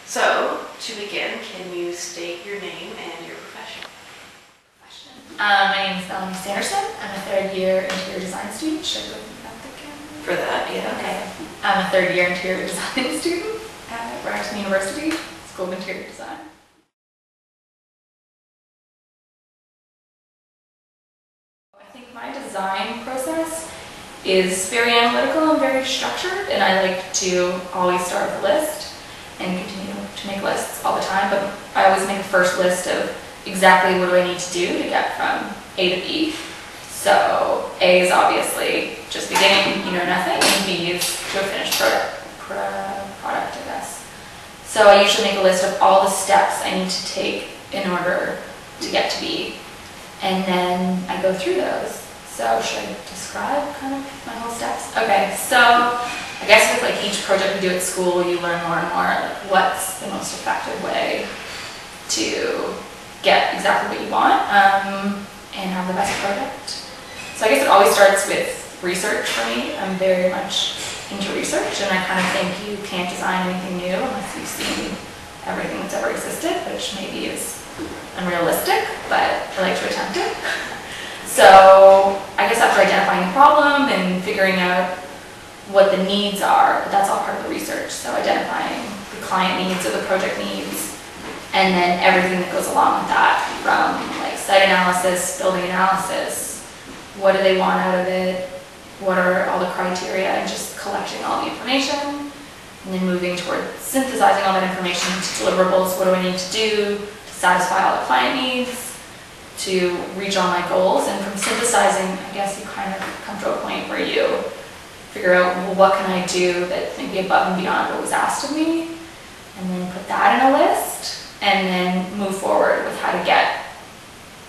So, to begin, can you state your name and your profession? My name is Melanie Sanderson. I'm a third-year interior design student. Should I go without the camera? For that, yeah. Okay. I'm a third-year interior design student at Ryerson University, School of Interior Design. I think my design process is very analytical and very structured, and I like to always start with a list and continue to make lists all the time, but I always make a first list of exactly what do I need to do to get from A to B. So A is obviously just beginning, you know nothing, and B is to a finished product, I guess. So I usually make a list of all the steps I need to take in order to get to B, and then I go through those. So should I describe kind of my whole steps? Okay, so I guess with like each project we do at school, you learn more and more like what's the most effective way to get exactly what you want and have the best project. So I guess it always starts with research for me. I'm very much into research, and I kind of think you can't design anything new unless you've seen everything that's ever existed, which maybe is unrealistic, but I like to attempt it. So I guess after identifying the problem and figuring out what the needs are, that's all part of the research. So identifying the client needs or the project needs, and then everything that goes along with that, from like site analysis, building analysis, what do they want out of it, what are all the criteria, and just collecting all the information, and then moving toward synthesizing all that information into deliverables. What do I need to do to satisfy all the client needs, to reach all my goals? And from synthesizing, I guess you kind of come to a point where you figure out, well, what can I do that's maybe above and beyond what was asked of me, and then put that in a list, and then move forward with how to get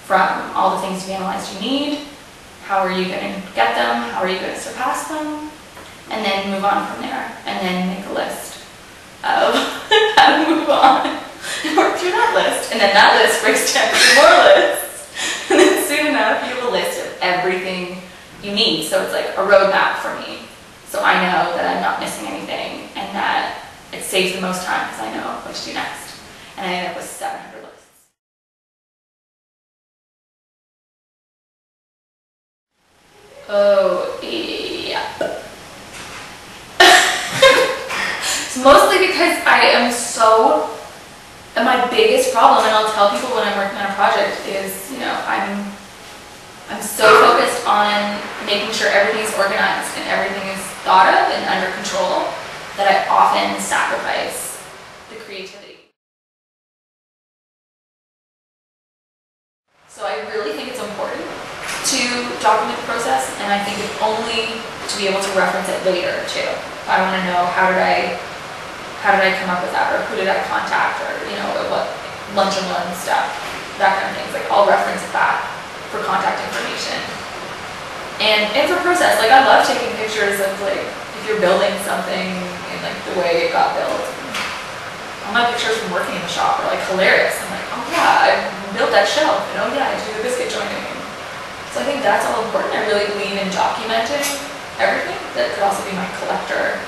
from all the things you've analyzed you need, how are you going to get them, how are you going to surpass them, and then move on from there, and then make a list of how to move on, and work through that list, and then that list breaks down to more lists, and then soon enough you have a list of everything you need. So it's like a roadmap for me, so I know that I'm not missing anything, and that it saves the most time because I know what to do next. And I ended up with 700 lists. Oh, yeah. It's mostly because I am so, and my biggest problem, and I'll tell people when I'm working on a project, is, you know, I'm so focused on making sure everything's organized and everything is thought of and under control that I often sacrifice the creativity. So I really think it's important to document the process, and I think it's only to be able to reference it later too. I want to know how did I come up with that, or who did I contact, or you know, what lunch and learn stuff, that kind of things. Like I'll reference it back for contact information. And for process, like I love taking pictures of like if you're building something and like the way it got built. All my pictures from working in the shop are like hilarious. I'm like, oh yeah, I built that shelf, and oh yeah, I do the biscuit joining. So I think that's all important. I really believe in documenting everything. That could also be my collector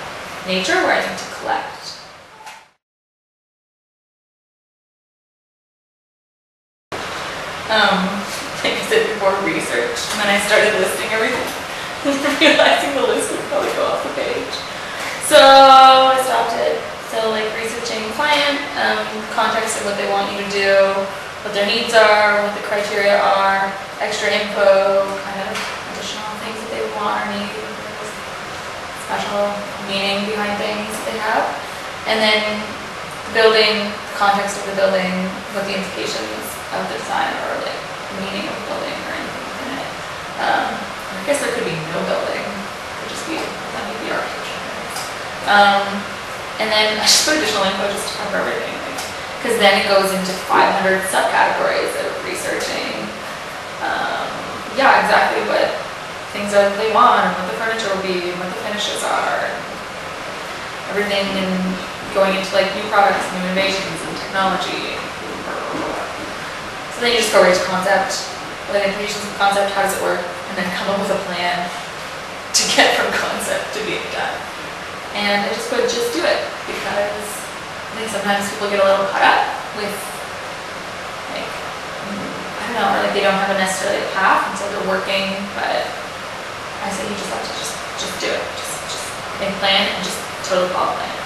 nature, where I need to collect. Like I said before, research, and then I started listing everything, realizing the list would probably go off the page. So I stopped it. So like researching client, context of what they want you to do, what their needs are, what the criteria are, extra info, kind of additional things that they want or need, special meaning behind things that they have, and then building, context of the building, what the implications of the design or like the meaning of the building or anything within it. I guess there could be no building, it would just be that may be architecture. And then I just put additional info just to cover everything, because then it goes into 500 subcategories of researching. Yeah, exactly what things are that they want, and what the furniture will be, and what the finishes are, and everything, and going into like new products, new innovations, and technology. So then you just go right to concept, what implications of concept, how does it work, and then come up with a plan to get from concept to being done. And I just would just do it because I think sometimes people get a little caught up with, like, I don't know, or like they don't have a necessarily a path, and so they're working, but I say you just have to just do it. Just make a plan and just totally follow the plan.